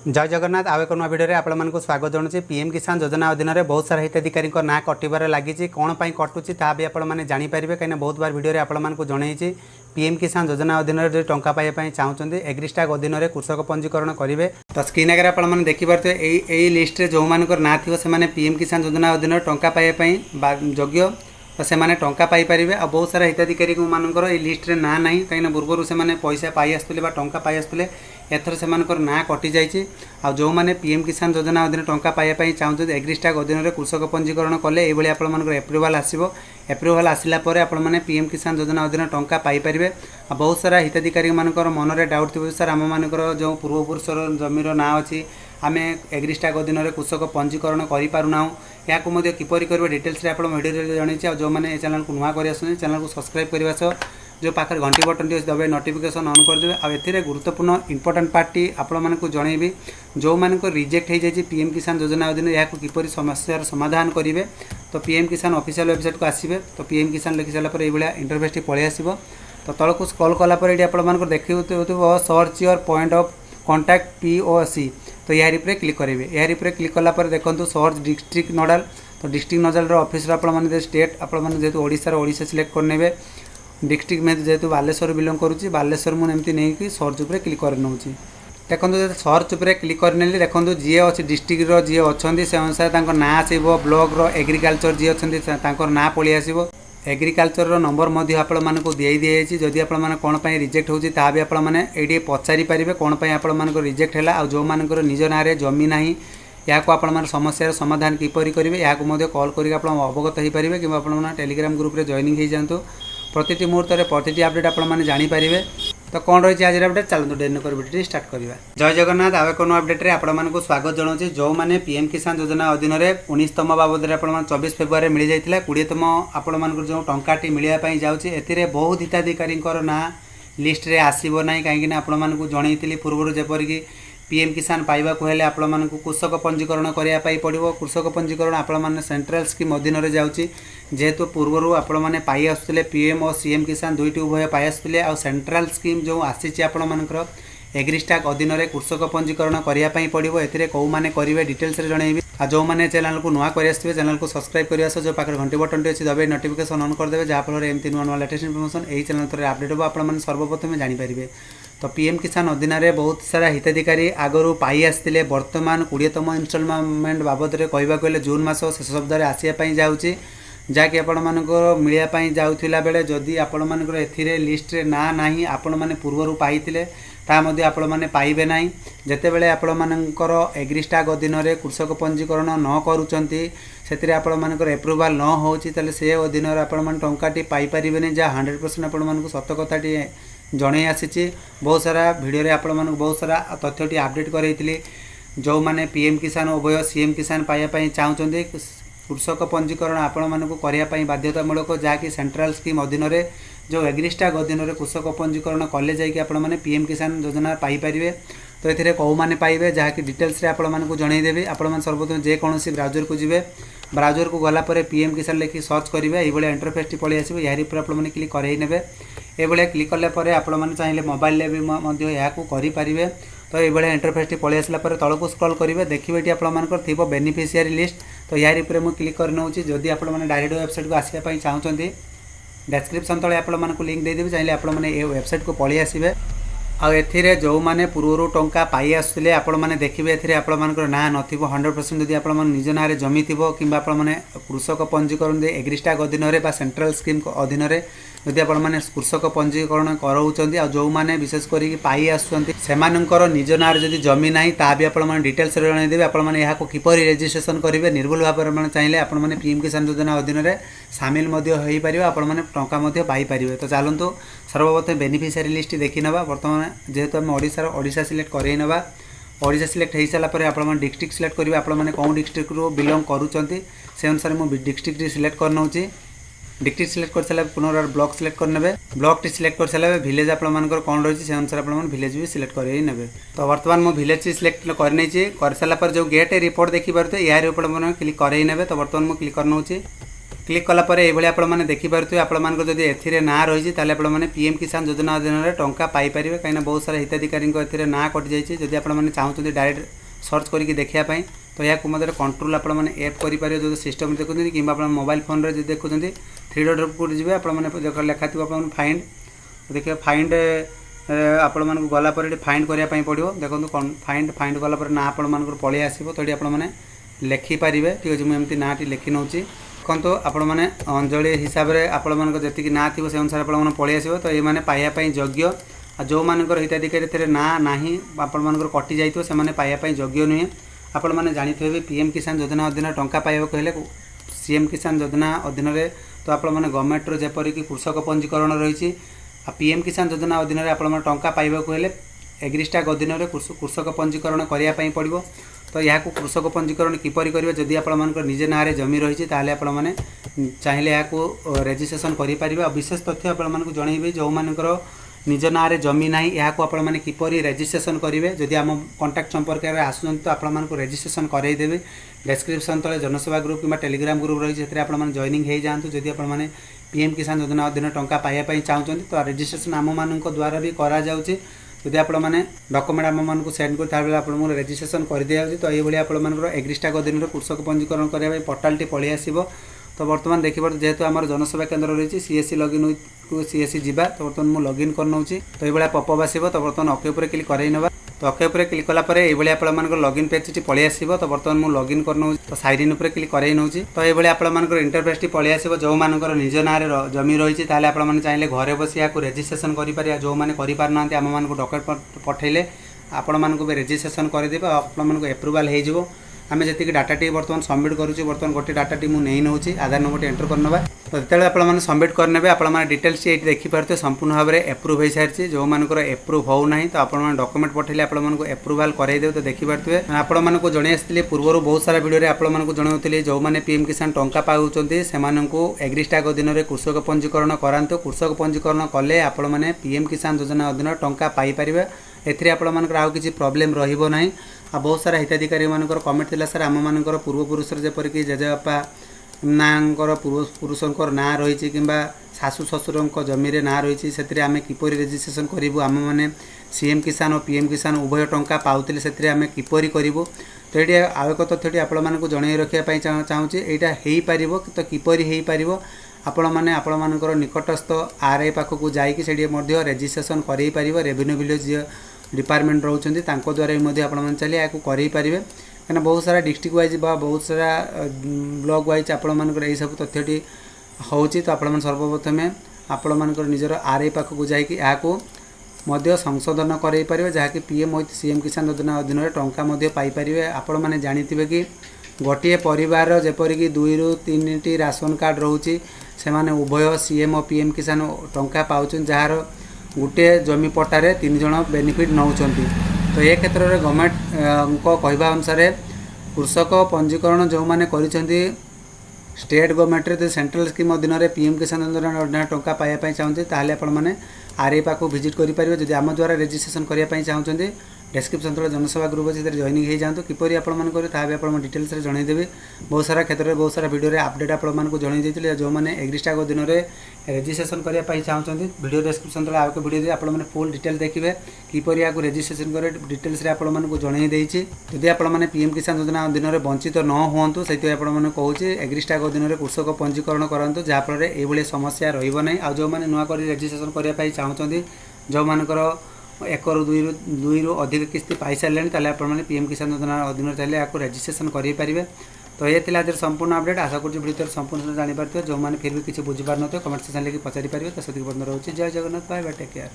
जय जगन्नाथ आउ एक नुआ भिडियो आपको स्वागत जनाऊँ। पीएम किसान योजना अधीन में बहुत सारा हिताधिकारी ना कटार लगी कौन पर कटुची ता भी आपने जानीपारे कहीं बहुत बार भिडियो आपको जनई पीएम किसान योजना अधीन जो टंका पाइबा चाहते एग्रीस्टाक अधीन में कृषक पंजीकरण करेंगे। तो स्क्रीन आगे आपने देखिपे यही लिस्ट जो मानकर ना थी से पीएम किसान योजना अधीन टंका पाइबा योग्य तो से टंका पाइपर आ बहुत सारा हिताधिकारी मानकर ये लिस्ट रे ना ना कहीं पूर्व से पैसा पाई आसुले टंका पाई आसुले एथर से ना कटि जाइए। आ जो मैंने पीएम किसान योजना अधीन टंका पाइबा चाहते एग्रीस्टाक अधीन में कृषक पंजीकरण कले ये आपर एप्रुवाल आसो। एप्रुवाल आसला आपने पीएम किसान योजना अधीन टंका पाइपर। बहुत सारा हिताधिकारी मानकर मन में डाउट थी सर आम मानकर जो पूर्वपुरुषर जमीर ना अच्छी आम एग्रीस्टाक अधीन में कृषक पंजीकरण करूना या किपर कर डिटेल्स आप भिडियो जनई। जो मैंने चैनल को नुआ कर चैनल को सब्सक्राइब करने सह जो पाखे घंटी बटन टी दबे नोटिफिकेशन ऑन करदे। आ गुरुत्वपूर्ण इंपोर्टेंट पार्टी आपको जनइबी जो मानक रिजेक्ट हो जाए पीएम किसान योजना अधीन या किपर समस्यार समाधान करेंगे। तो पीएम किसान ऑफिशियल वेबसाइट को आसबे तो पीएम किसान लिखि सारापर ये इंटरफेस टी पलि आसो। तो तलक स्क्रॉल कलापर ये आप देखो search your point of contact POC तो यार क्लिक करेंगे। यार क्लिक कलापर देखो सर्च डिस्ट्रिक्ट नोडाल तो डिस्ट्रिक्ट नोडाल ऑफिस आप स्टेट आपतो ओडिशा सिलेक्ट करने डिस्ट्रिक्ट में जेहेतु बालेश्वर बिलंग करुँची बालेश्वर मुझे नहीं सर्च उपर क्लिक कर नौ देखो सर्च उपर क्लिक कर देखो जी अच्छे डिस्ट्रिक्ट जी अच्छा से अनुसार ना आसो ब्लॉक एग्रीकल्चर जी अच्छा ना पलि आसो। एग्रीकल्चर नंबर आपको दी जदि आप कौन पर रिजेक्ट होती भी आपने पचारि पारे कौन पर आप रिजेक्ट है। आ जो मानकर निज ना जमी ना या समस्यार समाधान किपर करेंगे या कॉल कर अवगत हो पारे कि आप टेलीग्राम ग्रुप रे जॉइनिंग हो जातु। प्रति मुहूर्त में प्रति अपडेट आपने जानीपारे। तो कौन रही आज अपडेट चलते डेन कर भिडियो स्टार्ट करवा। जय जगन्नाथ आउ एक नुआ अपडेट आपको स्वागत जनाऊँ। जो मैंने पीएम किसान योजना अधीन में 19तम बाबद में आप 24 फेब्रुआरी मिल जाता 20तम आपण जो टंकाटी मिलवाई जाऊँगी ए बहुत हिताधिकारी ना लिस्ट रे आसब ना कहीं आपको जनई पूर्व जपरिक पीएम किसान पाइबा हेल्ले आपण कृषक पंजीकरण करने पड़ो। कृषक पंजीकरण आपण सेंट्रल स्कीम अधीन में जाऊँगी जेहेतु पूर्वर आपने पाई आसुले पीएम और सीएम किसान दुईटी उभय पाई आसुले आ सेंट्रल स्कीम जो आसी आपणकर एग्रीस्टाक अधीन में कृषक पंजीकरण करने पड़ो। ए कौ मैंने करेंगे डिटेल्स जनइबी। आ जो मैंने चैनल को नुआ कर चैनल को सब्सक्राइब करने जो पाखे घंटी बटन टी अच्छी दबे नोटिफिकेशन ऑन करदे जहाँफल एमती नुआ नुआ लेटेस्ट इनफॉरमेशन यही चैनल थोड़े अपडेट हो आपने सर्वप्रथम जानीपारे। तो पीएम किसान अधीन में बहुत सारा हिताधिकारी आगु पाई आसते बर्तमान 20तम इनस्टॉलमेंट बाबद में कहवाक गले जून मास शेष सप्ताह आसवाई जाऊँगी जहाँकि आपण मिलवाई जाऊला बेले जदि आपण ए लिस्ट रे ना ना आपण मैंने पूर्वर पाई तामध्य आपण मैंने पाइबे ना जिते बड़े आपणकर एग्रीस्टाक अधीन में कृषक पंजीकरण न करुँचे से आपणकर एप्रुवाल न होते से अधीन में टंकाटी पाइपर नहीं जहाँ 100% आपको सत कथाटी जन आसी। बहुत सारा भिडियो आपण बहुत सारा तथ्यटी अपडेट करें जो मैंने पीएम किसान उभय सीएम किसान पाइबा चाहते कृषक पंजीकरण आपण करने बाध्यतामूलक जहाँकि सेंट्रल स्कीम अधीन में जो एग्रीस्टाक अधीन में कृषक पंजीकरण कले जाकि आपने पीएम किसान योजना पाइपर। तो ये कौ मैंने पाइबे जहाँकि डिटेल्स आपको जनईदेवी। आपण सर्वप्रथम जेकोसी ब्राउजर को जी ब्राउजर को गलापर पीएम किसान लिखि सर्च करेंगे ये इंटरफेस टी पलि आसो। यार आपने क्लिक कर ये क्लिक कले आपने चाहिए मोबाइल भी करें। तो ये इंटरफेस टी पलि आसला तलक स्क्रॉल करेंगे देखिए ये आपर थी बेनिफिशियरी लिस्ट। तो यार मुझे क्लिक कर नौ जदि आपने डायरेक्ट वेबसाइट को आसवाई चाहते डिस्क्रिप्शन तले आपको लिंक देदेवी चाहिए आपने ये वेबसाइट को पलि आसबे। आए जो मैंने पूर्व टंका पाई आसुले आपण मैंने देखिए ए ना न 100% जदि आप निज ना जमी थी कि कृषक पंजीकरण एग्रीस्टाक अधीन में सेंट्रल स्कीम अधीन में जदि आपने कृषक पंजीकरण कराऊँ जो मैंने विशेषकर पाई आसुँच निज ना जदि जमी ना ता भी आप डिटेल्स जनईदेवी आपने यहाँ किपर रेजिस्ट्रेशन करेंगे निर्भुल भाव में चाहिए आपने पीएम किसान योजना अधीन में सामिल हो आपने टंका पाइपर। तो चलतु सर्वप्रथम बेनिफिशियरी लिस्ट देखी ना बर्तमान जेहेतु आम ओडिशा सिलेक्ट करवा ओडिशा सिलेक्ट हो सारापर आप डिस्ट्रिक्ट सिलेक्ट करेंगे आपने कौन डिस्ट्रिक्ट रू बिलंग करुँच से अनुसार मुझे डिस्ट्रिक्ट सिलेक्ट कर नौ डिस्ट्रिक्ट सिलेक्ट कर सारा पुनर्बार ब्लॉक सिलेक्ट करने ब्लॉक टी सिलेक्ट कर सारा भिलेज आपर कौन रही से अनुसार आप भिलेज भी सिलेक्ट कर। तो बर्तमान मुझे भिलेज सिलेक्ट कर सारापर जो गेट रिपोर्ट देखिपारे यार ऊपर क्लिक कर। तो बर्तमान मुझे क्लिक कर नौ क्लिक कलापर ये आपने देखिपे आपको जब ए ना रही है आपने पीएम किसान योजना अधीन में टंका पाइपर कहीं बहुत सारा हिताधिकारी ए ना कटि जाइए जब आपने चाहते डायरेक्ट सर्च करके देखापी तो यह कंट्रोल आपने एप करेंगे जो सिस्टम देखुं कि मोबाइल फोन में देखुं 3 डॉट को जी आपने लेखा थी आप फाइंड देखिए फाइंड आपण मन गलापर फाइंड करने पड़ो देखो फाइंड फाइंड गलापर ना आपण मन पलि आसो तो ये आपने लेखिपारे ठीक अच्छे मुझे ना लिखि नौ देखो आपण मैंने अंजलि हिसाब से आपण मन जी ना थी से अनुसार आप पलि आसो तो ये पाइबापी योग्य जो मानकर हिताधिकारी ना ना आपण मन कटि जाइए से पाइबापी योग्य नुहे आपण मैंने जानी भी पीएम किसान योजना अधीन टंका पाइबा कहले सीएम किसान योजना अधीन तो आपण मैंने गवर्नमेंट जेपरिक कृषक पंजीकरण रही पीएम किसान योजना अधीन में आप टंका पाइबा हेले एग्रीस्टाक अधीन में कृषक पंजीकरण करने पड़ो तो यहाँ कृषक पंजीकरण किपरि करेंगे जदि आप निजे ना जमी रही है आपने चाहिए यहाँ रेजिस्ट्रेशन करेंगे विशेष तथ्य आपको जनइबी जो मानकर निज ना जमी ना यहाँ आपने किपरि रेजिस्ट्रेशन करेंगे जदि आम कंटाक्ट संपर्क में आसुँच तो आपको रेजिस्ट्रेशन करदेवे डिस्क्रिप्शन तले जनसेवा ग्रुप कि टेलीग्राम ग्रुप रही है आपने जॉइनिंग हो जातु जदि आपने पीएम किसान योजना अधीन टंका पाइबापी चाहते तो रेजिस्ट्रेशन आम मान द्वारा भी करा जदि आपने डॉक्यूमेंट आम मानक सेंड कर आपको रेजिस्ट्रेशन कर दिया तो ये आप एग्रीस्टाक अधीन कृषक पंजीकरण करने पोर्टाल पलि आसो तो बर्तमान देखिए जेहेतु आम जनसेवा केन्द्र रही सीएससी लॉगिन सीएससी जीवा तो बर्तमान मुझे लॉगिन करनौ तो ये पपअप आसो तो बर्तमान ओके पर क्लिक करवा तो ओके पर क्लिक कलापर ये आप लॉगिन पेज पलि आसो तो बर्तमान मुझे लॉगिन करनौ तो साइन इन पर क्लिक करनौ तो ये आप इंटरफेस पलि आसो जो मानकर निज ना जमी रही है आपने चाहिए घरे बस यहाँ रेजिस्ट्रेशन करेंगे जो मैंने करना आम मान डॉक्यूमेंट पठेले आपण मानक भी रेजिस्ट्रेशन करदे आपको एप्रुवाल हो आम जी डाटाटी बर्तमान सबमिट करुच्छे बर्तमान गोटे डाटाटी मुझे नौ आधार नंबर एंटर करने तो जो आपने सबमिट करने आपने डिटेल्स ये देखिपे संपूर्ण भाव में एप्रुव हो सारी जो मानकर एप्रुव होना तो आपने डॉक्यूमेंट पठेले आपको एप्रुवाल करदेव तो देखिपे आपण मानक जन आसती पूर्व बहुत सारा भिडियो आपको जनाऊली जो मैंने पीएम किसान टंका पाँच से एग्रीस्टाक अधीन में कृषक पंजीकरण करातु कृषक पंजीकरण कले आपण मैंने पीएम किसान योजना अधीन टंका पाइपर एथिरे आपण मानकर आउ किछि प्रॉब्लम रहिबो नाही आ बहुत सारा हिताधिकारी मानकर कमेंट थिला सर आम मानकर पूर्वपुरुषर जेपरिक जेजेबापा नांकर पूर्वपुरुषंकर ना रही कि शाशु शशुर जमी ना रही से आम किपरि रेजिस्ट्रेशन करूँ आम मैंने सीएम किसान और पीएम किसान उभय टंका पाउतिले से आम किपरि करूँ तो ये आउ एक तथ्यटी आपण मानक जन रखापी चाहूँगी यहाँ हो पार तो किपरि हो पार आपण मैंने आपण मानकर निकटस्थ आरआई पाखक जाइए रेजिस्ट्रेशन कर रेवेन्यू विलेज डिपार्टमेंट रोचे द्वारा भी आपने चलिए यहाँ करेंगे कहीं बहुत सारा डिस्ट्रिक्ट वाइज बहुत सारा ब्लॉक वाइज आपण मानकर यही सब तथ्यटी होची तो आपण सर्वप्रथम आपण मानकर निजर आरआई पाखक जाकि संशोधन करें जहाँकि पीएम सीएम किसान योजना अधीन में टंका पाइपर आपण मैंने जानी कि गोटे परिवार जेपरिक 2 ରୁ 3टी राशन कार्ड रोचे से उभय सीएम और पीएम किसान टंका पाँच जार गोटे जमी पट्टारे 3 जन बेनिफिट नौ तो ये क्षेत्र में गवर्नमेंट को कहवा अनुसार कृषक पंजीकरण जो मैंने कर स्टेट गवर्नमेंट रे सेंट्रल स्कीम अधीन में पीएम किसान योजना टंका पाइबापी चाहते ताले आपण आरआई पाक विजिट करेंगे जब आम द्वारा रेजिस्ट्रेशन करने चाहते डिस्क्रिप्शन तले जनसेवा ग्रुप अच्छे जॉइनिंग हो जातु किपरि आपण करेंगे डिटेल्स जनईदेवी बहुत सारा क्षेत्र में बहुत सारा वीडियो अपडेट आपको जनई जो मैंने एग्रीस्टाक अधीन में रेजिस्ट्रेशन करने चाहते वीडियो डिस्क्रिप्शन तले आउ वीडियो आपने फुल डिटेल देखिए किपरि या रेजिस्ट्रेशन कर डिटेल्स आपको जनई देछि जदि आपने पीएम किसान योजना अधीन में वंचित न हुंतु से आपने कहूँ एग्रीस्टाक अधीन में कृषक पंजीकरण करातु जहाँफल ये समस्या रही आ जो मैंने नुआ कर रेजिस्ट्रेशन करने चाहते जो मानकर 1 ରୁ 2 ରୁ अधिक किस्ती पाई सारे आपने पीएम किसान योजना अधीन चाहिए आपको रेजिस्ट्रेशन करेंगे तो ये आज संपूर्ण अपडेट आशा करूँ वीडियो संपूर्ण जानीपारे जो मैंने फिर भी किसी बुझीपार न कमेंट सेक्शन लेकिन पचारि पारे तो से रोचे जय Jagannath bye bye take care.